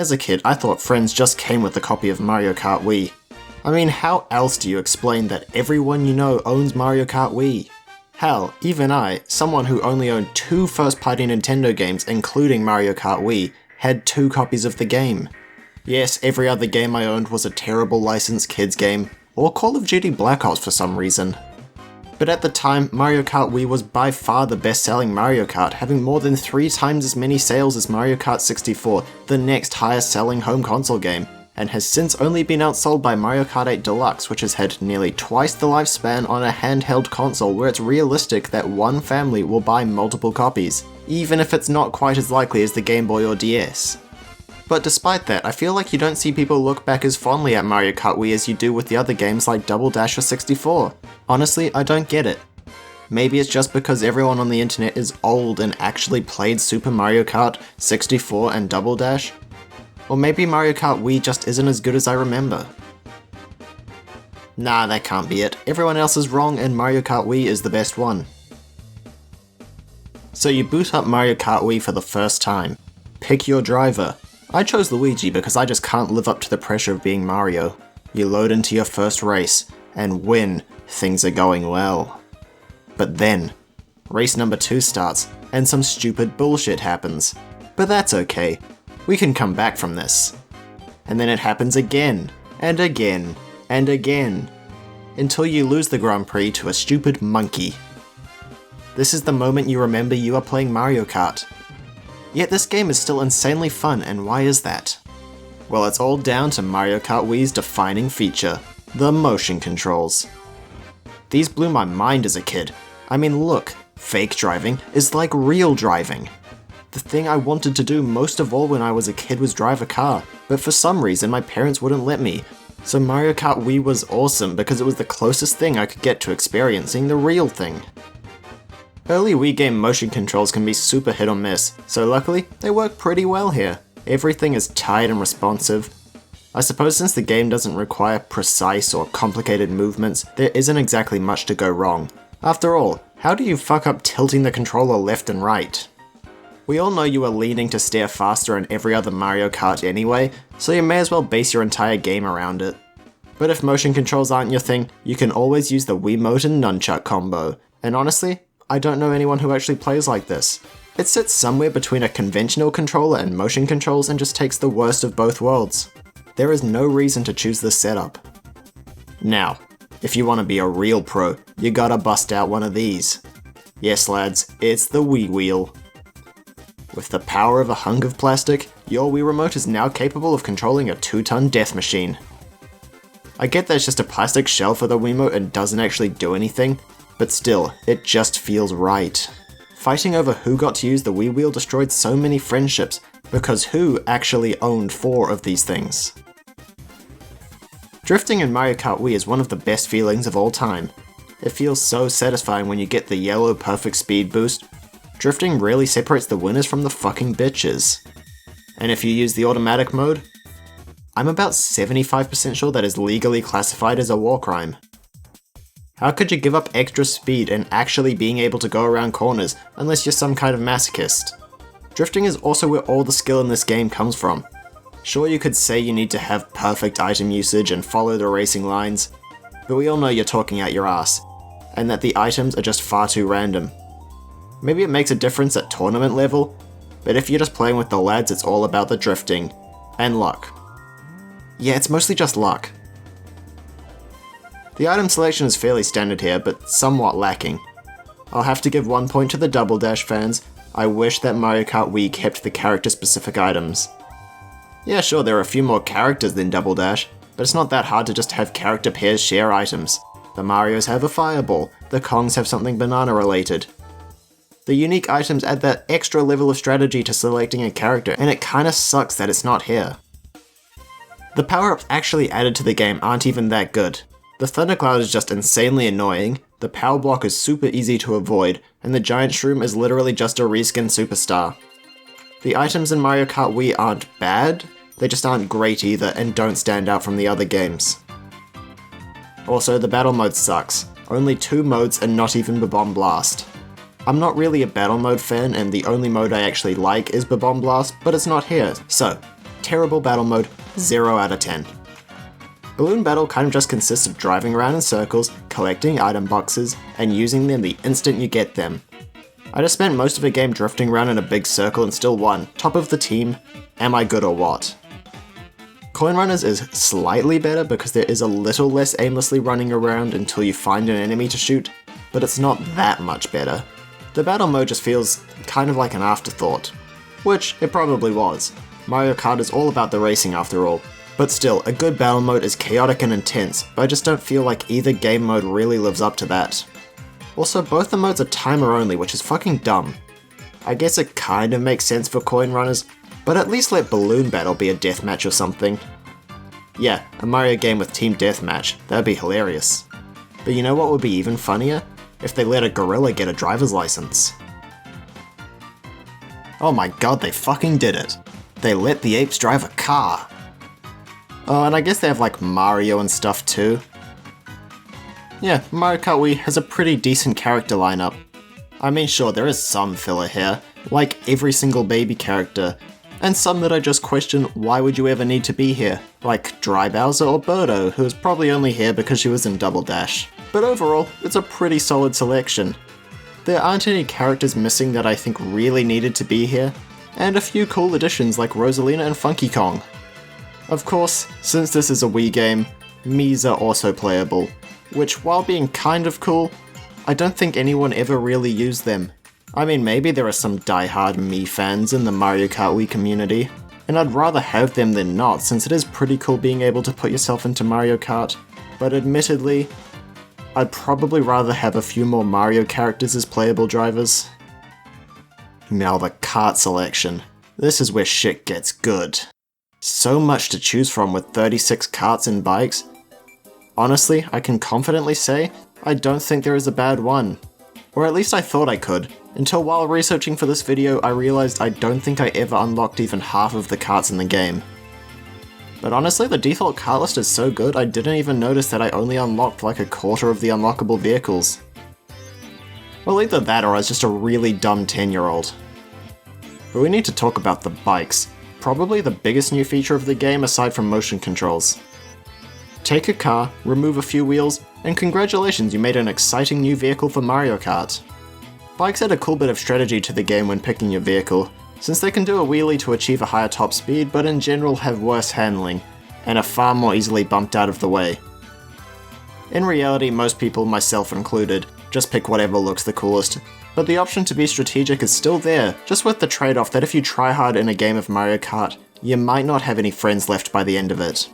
As a kid, I thought friends just came with a copy of Mario Kart Wii. I mean, how else do you explain that everyone you know owns Mario Kart Wii? Hell, even I, someone who only owned 2 first-party Nintendo games including Mario Kart Wii, had 2 copies of the game. Yes, every other game I owned was a terrible licensed kids game, or Call of Duty Black Ops for some reason. But at the time, Mario Kart Wii was by far the best-selling Mario Kart, having more than 3 times as many sales as Mario Kart 64, the next highest-selling home console game, and has since only been outsold by Mario Kart 8 Deluxe, which has had nearly twice the lifespan on a handheld console where it's realistic that one family will buy multiple copies, even if it's not quite as likely as the Game Boy or DS. But despite that, I feel like you don't see people look back as fondly at Mario Kart Wii as you do with the other games like Double Dash or 64. Honestly, I don't get it. Maybe it's just because everyone on the internet is old and actually played Super Mario Kart, 64 and Double Dash? Or maybe Mario Kart Wii just isn't as good as I remember. Nah, that can't be it. Everyone else is wrong and Mario Kart Wii is the best one. So you boot up Mario Kart Wii for the first time. Pick your driver. I chose Luigi because I just can't live up to the pressure of being Mario. You load into your first race, and when things are going well. But then, race number 2 starts, and some stupid bullshit happens. But that's okay. We can come back from this. And then it happens again, and again, and again, until you lose the Grand Prix to a stupid monkey. This is the moment you remember you are playing Mario Kart. Yet this game is still insanely fun, and why is that? Well, it's all down to Mario Kart Wii's defining feature, the motion controls. These blew my mind as a kid. I mean, look, fake driving is like real driving. The thing I wanted to do most of all when I was a kid was drive a car, but for some reason my parents wouldn't let me. So Mario Kart Wii was awesome because it was the closest thing I could get to experiencing the real thing. Early Wii game motion controls can be super hit or miss, so luckily, they work pretty well here. Everything is tight and responsive. I suppose since the game doesn't require precise or complicated movements, there isn't exactly much to go wrong. After all, how do you fuck up tilting the controller left and right? We all know you are leaning to steer faster in every other Mario Kart anyway, so you may as well base your entire game around it. But if motion controls aren't your thing, you can always use the Wiimote and Nunchuck combo, and honestly, I don't know anyone who actually plays like this. It sits somewhere between a conventional controller and motion controls and just takes the worst of both worlds. There is no reason to choose this setup. Now, if you want to be a real pro, you gotta bust out one of these. Yes lads, it's the Wii Wheel. With the power of a hunk of plastic, your Wii Remote is now capable of controlling a 2-ton death machine. I get that it's just a plastic shell for the Wiimote and doesn't actually do anything, but still, it just feels right. Fighting over who got to use the Wii Wheel destroyed so many friendships, because who actually owned 4 of these things? Drifting in Mario Kart Wii is one of the best feelings of all time. It feels so satisfying when you get the yellow perfect speed boost. Drifting really separates the winners from the fucking bitches. And if you use the automatic mode, I'm about 75% sure that is legally classified as a war crime. How could you give up extra speed and actually being able to go around corners unless you're some kind of masochist? Drifting is also where all the skill in this game comes from. Sure, you could say you need to have perfect item usage and follow the racing lines, but we all know you're talking out your ass, and that the items are just far too random. Maybe it makes a difference at tournament level, but if you're just playing with the lads, it's all about the drifting. And luck. Yeah, it's mostly just luck. The item selection is fairly standard here, but somewhat lacking. I'll have to give 1 point to the Double Dash fans. I wish that Mario Kart Wii kept the character-specific items. Yeah, sure, there are a few more characters than Double Dash, but it's not that hard to just have character pairs share items. The Marios have a fireball, the Kongs have something banana-related. The unique items add that extra level of strategy to selecting a character, and it kinda sucks that it's not here. The power-ups actually added to the game aren't even that good. The Thundercloud is just insanely annoying, the Power Block is super easy to avoid, and the Giant Shroom is literally just a reskin superstar. The items in Mario Kart Wii aren't bad, they just aren't great either and don't stand out from the other games. Also, the battle mode sucks. Only 2 modes and not even Bomb Blast. I'm not really a battle mode fan and the only mode I actually like is Bomb Blast, but it's not here, so Terrible battle mode, 0 out of 10. Balloon Battle kind of just consists of driving around in circles, collecting item boxes, and using them the instant you get them. I just spent most of the game drifting around in a big circle and still won, top of the team. Am I good or what? Coin Runners is slightly better because there is a little less aimlessly running around until you find an enemy to shoot, but it's not that much better. The battle mode just feels kind of like an afterthought, which it probably was. Mario Kart is all about the racing after all. But still, a good battle mode is chaotic and intense, but I just don't feel like either game mode really lives up to that. Also, both the modes are timer only, which is fucking dumb. I guess it kind of makes sense for Coin Runners, but at least let Balloon Battle be a deathmatch or something. Yeah, a Mario game with Team Deathmatch, that'd be hilarious. But you know what would be even funnier? If they let a gorilla get a driver's license. Oh my god, they fucking did it. They let the apes drive a car. Oh, and I guess they have like Mario and stuff too. Yeah, Mariokart Wii has a pretty decent character lineup. I mean, sure, there is some filler here, like every single baby character, and some that I just question why would you ever need to be here, like Dry Bowser or Birdo, who is probably only here because she was in Double Dash. But overall, it's a pretty solid selection. There aren't any characters missing that I think really needed to be here, and a few cool additions like Rosalina and Funky Kong. Of course, since this is a Wii game, Miis are also playable, which while being kind of cool, I don't think anyone ever really used them. I mean, maybe there are some die-hard Mii fans in the Mario Kart Wii community, and I'd rather have them than not since it is pretty cool being able to put yourself into Mario Kart, but admittedly, I'd probably rather have a few more Mario characters as playable drivers. Now the kart selection. This is where shit gets good. So much to choose from with 36 karts and bikes. Honestly, I can confidently say, I don't think there is a bad one. Or at least I thought I could, until while researching for this video I realized I don't think I ever unlocked even half of the karts in the game. But honestly, the default kart list is so good I didn't even notice that I only unlocked like a quarter of the unlockable vehicles. Well, either that or I was just a really dumb 10-year-old. But we need to talk about the bikes. Probably the biggest new feature of the game aside from motion controls. Take a car, remove a few wheels, and congratulations, you made an exciting new vehicle for Mario Kart. Bikes add a cool bit of strategy to the game when picking your vehicle, since they can do a wheelie to achieve a higher top speed but in general have worse handling, and are far more easily bumped out of the way. In reality, most people, myself included, just pick whatever looks the coolest, but the option to be strategic is still there, just with the trade-off that if you try hard in a game of Mario Kart, you might not have any friends left by the end of it.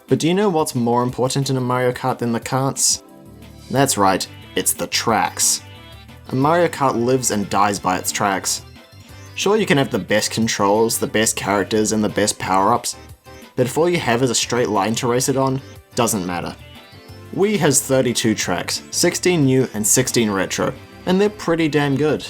But do you know what's more important in a Mario Kart than the karts? That's right, it's the tracks. A Mario Kart lives and dies by its tracks. Sure, you can have the best controls, the best characters, and the best power-ups, but if all you have is a straight line to race it on, doesn't matter. Wii has 32 tracks, 16 new and 16 retro, and they're pretty damn good.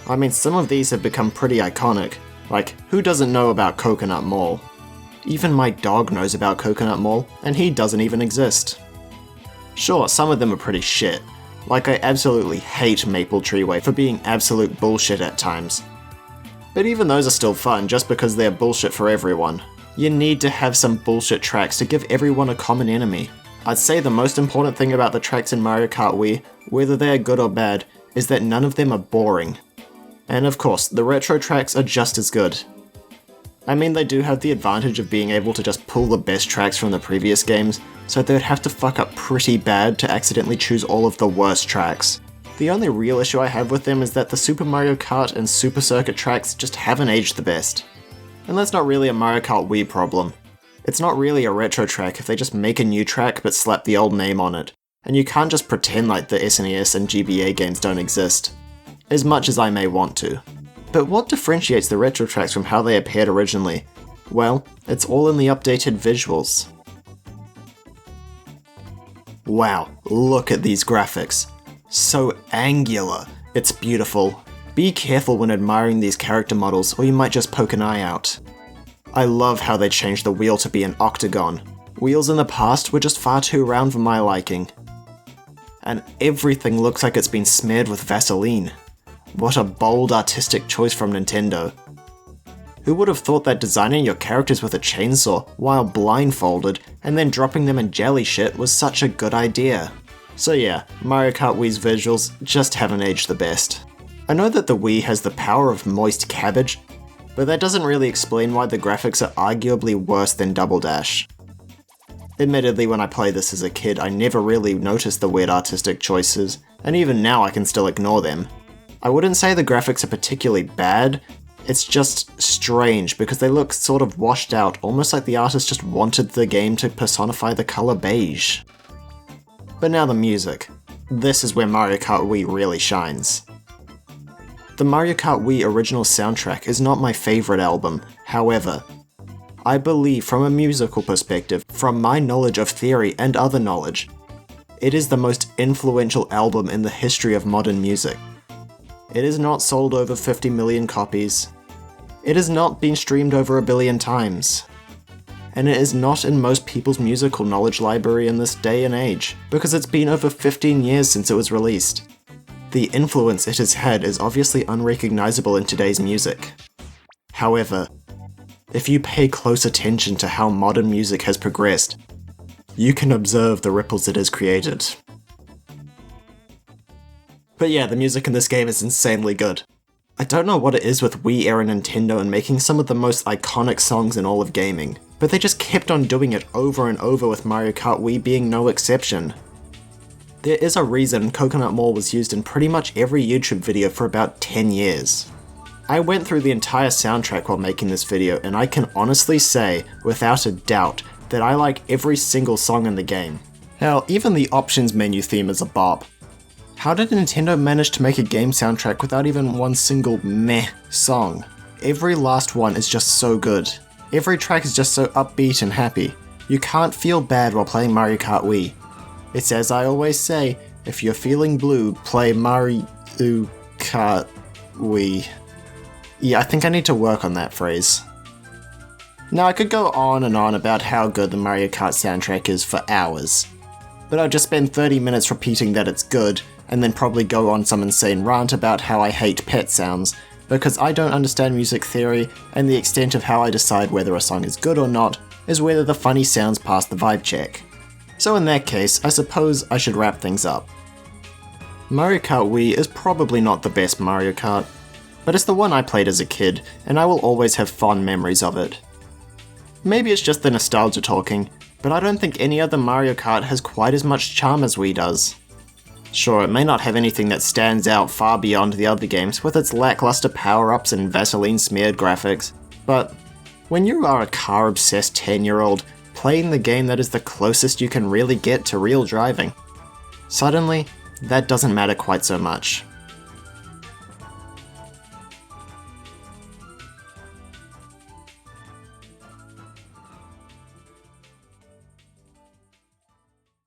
I mean, some of these have become pretty iconic, like who doesn't know about Coconut Mall? Even my dog knows about Coconut Mall, and he doesn't even exist. Sure, some of them are pretty shit, like I absolutely hate Maple Treeway for being absolute bullshit at times. But even those are still fun just because they're bullshit for everyone. You need to have some bullshit tracks to give everyone a common enemy. I'd say the most important thing about the tracks in Mario Kart Wii, whether they are good or bad, is that none of them are boring. And of course, the retro tracks are just as good. I mean, they do have the advantage of being able to just pull the best tracks from the previous games, so they'd have to fuck up pretty bad to accidentally choose all of the worst tracks. The only real issue I have with them is that the Super Mario Kart and Super Circuit tracks just haven't aged the best. And that's not really a Mario Kart Wii problem. It's not really a retro track if they just make a new track but slap the old name on it, and you can't just pretend like the SNES and GBA games don't exist. As much as I may want to. But what differentiates the retro tracks from how they appeared originally? Well, it's all in the updated visuals. Wow, look at these graphics. So angular. It's beautiful. Be careful when admiring these character models or you might just poke an eye out. I love how they changed the wheel to be an octagon. Wheels in the past were just far too round for my liking. And everything looks like it's been smeared with Vaseline. What a bold artistic choice from Nintendo. Who would have thought that designing your characters with a chainsaw while blindfolded and then dropping them in jelly shit was such a good idea? So yeah, Mario Kart Wii's visuals just haven't aged the best. I know that the Wii has the power of moist cabbage, but that doesn't really explain why the graphics are arguably worse than Double Dash. Admittedly, when I played this as a kid, I never really noticed the weird artistic choices, and even now I can still ignore them. I wouldn't say the graphics are particularly bad, it's just strange because they look sort of washed out, almost like the artist just wanted the game to personify the colour beige. But now the music. This is where Mario Kart Wii really shines. The Mariokart Wii Original Soundtrack is not my favourite album, however, I believe from a musical perspective, from my knowledge of theory and other knowledge, it is the most influential album in the history of modern music. It has not sold over 50 million copies, it has not been streamed over 1 billion times, and it is not in most people's musical knowledge library in this day and age, because it's been over 15 years since it was released. The influence it has had is obviously unrecognizable in today's music. However, if you pay close attention to how modern music has progressed, you can observe the ripples it has created. But yeah, the music in this game is insanely good. I don't know what it is with Wii-era Nintendo and making some of the most iconic songs in all of gaming, but they just kept on doing it over and over with Mario Kart Wii being no exception. There is a reason Coconut Mall was used in pretty much every YouTube video for about 10 years. I went through the entire soundtrack while making this video, and I can honestly say, without a doubt, that I like every single song in the game. Hell, even the options menu theme is a bop. How did Nintendo manage to make a game soundtrack without even one single meh song? Every last one is just so good. Every track is just so upbeat and happy. You can't feel bad while playing Mario Kart Wii. It's as I always say, if you're feeling blue, play Mario Kart Wii. Yeah, I think I need to work on that phrase. Now I could go on and on about how good the Mario Kart soundtrack is for hours, but I'll just spend 30 minutes repeating that it's good, and then probably go on some insane rant about how I hate pet sounds, because I don't understand music theory, and the extent of how I decide whether a song is good or not is whether the funny sounds pass the vibe check. So in that case, I suppose I should wrap things up. Mario Kart Wii is probably not the best Mario Kart, but it's the one I played as a kid, and I will always have fond memories of it. Maybe it's just the nostalgia talking, but I don't think any other Mario Kart has quite as much charm as Wii does. Sure, it may not have anything that stands out far beyond the other games with its lackluster power-ups and Vaseline-smeared graphics, but when you are a car-obsessed 10-year-old playing the game that is the closest you can really get to real driving, suddenly, that doesn't matter quite so much.